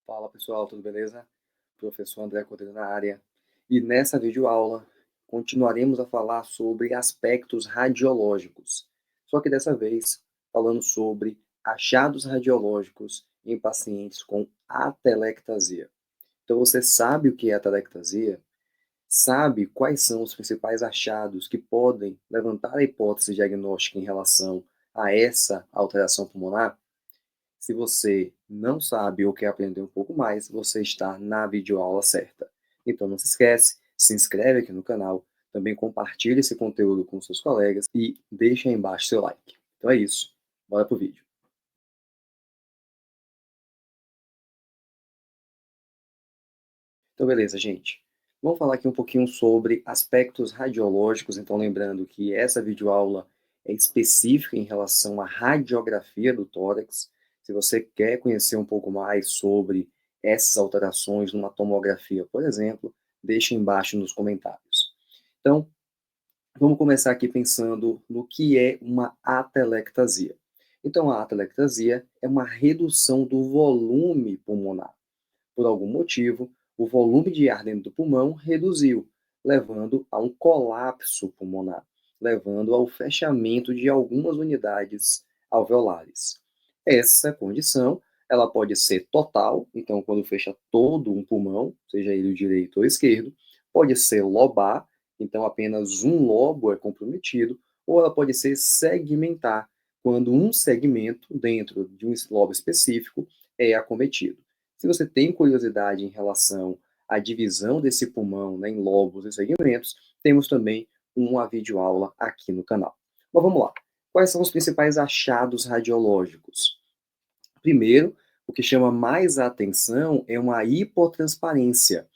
Fala pessoal, tudo beleza? Professor André Cordeiro na área. E nessa videoaula continuaremos a falar sobre aspectos radiológicos. Só que dessa vez falando sobre achados radiológicos em pacientes com atelectasia. Então você sabe o que é atelectasia? Sabe quais são os principais achados que podem levantar a hipótese diagnóstica em relação a essa alteração pulmonar? Se você não sabe ou quer aprender um pouco mais, você está na videoaula certa. Então não se esquece, se inscreve aqui no canal, também compartilhe esse conteúdo com seus colegas e deixa aí embaixo seu like. Então é isso, bora pro vídeo. Então beleza, gente. Vamos falar aqui um pouquinho sobre aspectos radiológicos, então lembrando que essa videoaula é específica em relação à radiografia do tórax. Se você quer conhecer um pouco mais sobre essas alterações numa tomografia, por exemplo, deixa embaixo nos comentários. Então, vamos começar aqui pensando no que é uma atelectasia. Então, a atelectasia é uma redução do volume pulmonar. Por algum motivo, o volume de ar dentro do pulmão reduziu, levando a um colapso pulmonar, levando ao fechamento de algumas unidades alveolares. Essa condição, ela pode ser total, então quando fecha todo um pulmão, seja ele o direito ou esquerdo, pode ser lobar, então apenas um lobo é comprometido, ou ela pode ser segmentar, quando um segmento dentro de um lobo específico é acometido. Se você tem curiosidade em relação à divisão desse pulmão, né, em lobos e segmentos, temos também uma videoaula aqui no canal. Mas vamos lá. Quais são os principais achados radiológicos? Primeiro, o que chama mais a atenção é uma hipotransparência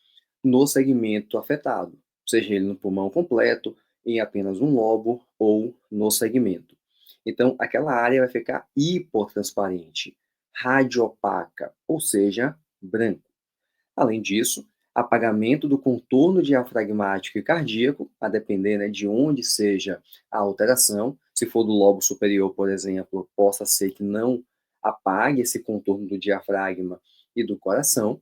no segmento afetado, seja ele no pulmão completo, em apenas um lobo ou no segmento. Então, aquela área vai ficar hipotransparente, radiopaca, ou seja, branco. Além disso, apagamento do contorno diafragmático e cardíaco, a depender, né, de onde seja a alteração. Se for do lobo superior, por exemplo, possa ser que não apague esse contorno do diafragma e do coração.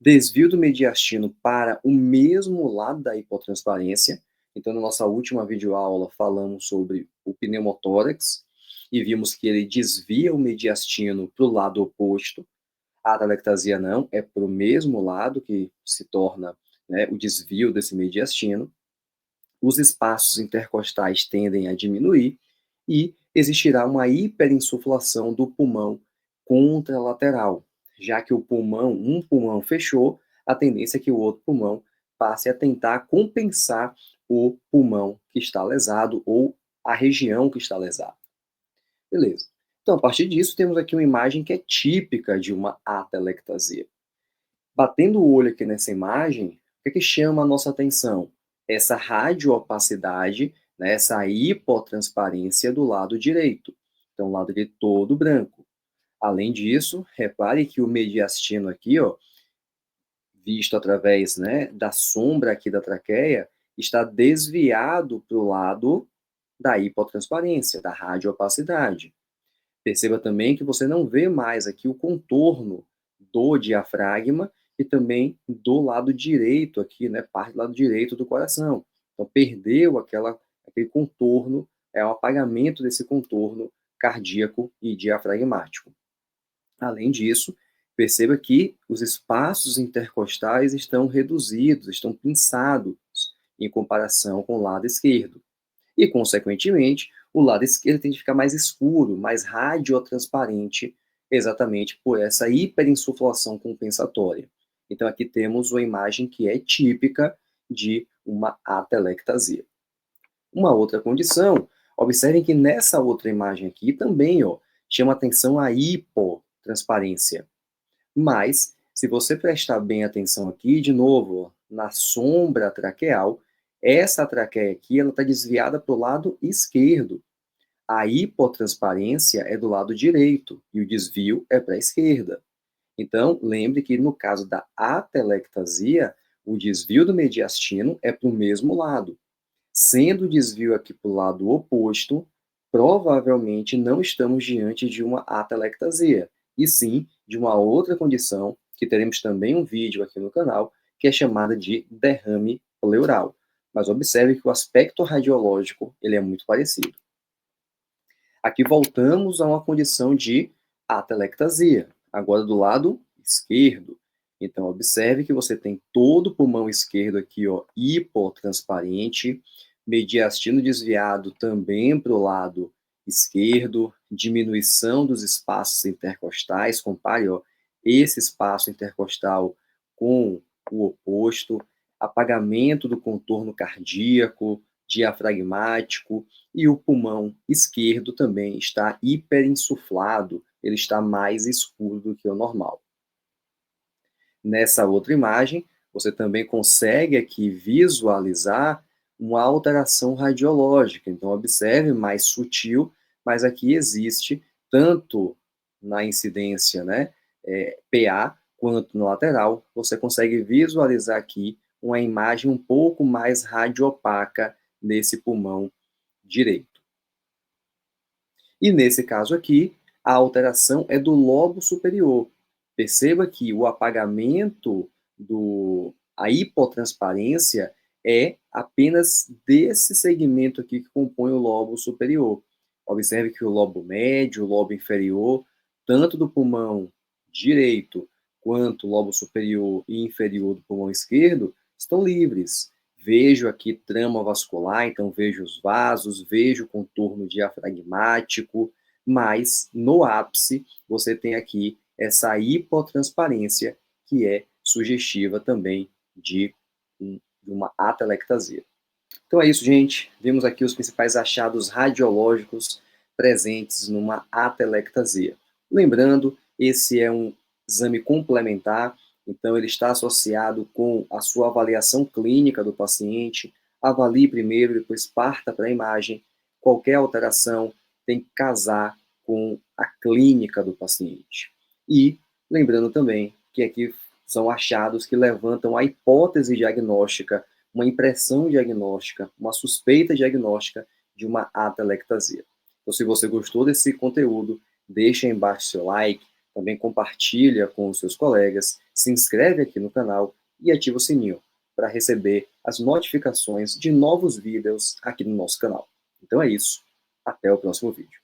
Desvio do mediastino para o mesmo lado da hipotransparência. Então, na nossa última videoaula, falamos sobre o pneumotórax e vimos que ele desvia o mediastino para o lado oposto. A atelectasia não, é para o mesmo lado que se torna, né, o desvio desse mediastino. Os espaços intercostais tendem a diminuir e existirá uma hiperinsuflação do pulmão contralateral, já que um pulmão fechou, a tendência é que o outro pulmão passe a tentar compensar o pulmão que está lesado ou a região que está lesada. Beleza. Então, a partir disso, temos aqui uma imagem que é típica de uma atelectasia. Batendo o olho aqui nessa imagem, o que chama a nossa atenção? Essa radioopacidade, né, essa hipotransparência do lado direito. Então, o lado de todo branco. Além disso, repare que o mediastino aqui, ó, visto através, né, da sombra aqui da traqueia, está desviado para o lado da hipotransparência, da radioopacidade. Perceba também que você não vê mais aqui o contorno do diafragma e também do lado direito aqui, né, parte do lado direito do coração. Então perdeu aquele contorno, é o apagamento desse contorno cardíaco e diafragmático. Além disso, perceba que os espaços intercostais estão reduzidos, estão pinçados em comparação com o lado esquerdo. E, consequentemente, o lado esquerdo tem que ficar mais escuro, mais radiotransparente, exatamente por essa hiperinsuflação compensatória. Então, aqui temos uma imagem que é típica de uma atelectasia. Uma outra condição, observem que nessa outra imagem aqui também, ó, chama atenção a hipotransparência. Mas, se você prestar bem atenção aqui, de novo, ó, na sombra traqueal, essa traqueia aqui ela está desviada para o lado esquerdo. A hipotransparência é do lado direito e o desvio é para a esquerda. Então, lembre que no caso da atelectasia, o desvio do mediastino é para o mesmo lado. Sendo o desvio aqui para o lado oposto, provavelmente não estamos diante de uma atelectasia, e sim de uma outra condição que teremos também um vídeo aqui no canal, que é chamada de derrame pleural. Mas observe que o aspecto radiológico ele é muito parecido. Aqui voltamos a uma condição de atelectasia, agora do lado esquerdo. Então, observe que você tem todo o pulmão esquerdo aqui, ó, hipotransparente, mediastino desviado também para o lado esquerdo, diminuição dos espaços intercostais, compare, ó, esse espaço intercostal com o oposto, apagamento do contorno cardíaco, diafragmático, e o pulmão esquerdo também está hiperinsuflado, ele está mais escuro do que o normal. Nessa outra imagem, você também consegue aqui visualizar uma alteração radiológica. Então, observe, mais sutil, mas aqui existe, tanto na incidência, né, PA, quanto no lateral, você consegue visualizar aqui uma imagem um pouco mais radiopaca nesse pulmão direito. E nesse caso aqui, a alteração é do lobo superior. Perceba que o apagamento a hipotransparência é apenas desse segmento aqui que compõe o lobo superior. Observe que o lobo médio, o lobo inferior, tanto do pulmão direito quanto o lobo superior e inferior do pulmão esquerdo, estão livres. Vejo aqui trama vascular, então vejo os vasos, vejo o contorno diafragmático, mas no ápice você tem aqui essa hipotransparência que é sugestiva também de uma atelectasia. Então é isso, gente. Vimos aqui os principais achados radiológicos presentes numa atelectasia. Lembrando, esse é um exame complementar, então ele está associado com a sua avaliação clínica do paciente. Avalie primeiro, depois parta para a imagem. Qualquer alteração tem que casar com a clínica do paciente. E lembrando também que aqui são achados que levantam a hipótese diagnóstica, uma impressão diagnóstica, uma suspeita diagnóstica de uma atelectasia. Então, se você gostou desse conteúdo, deixa aí embaixo seu like, também compartilha com os seus colegas, se inscreve aqui no canal e ativa o sininho para receber as notificações de novos vídeos aqui no nosso canal. Então é isso, até o próximo vídeo.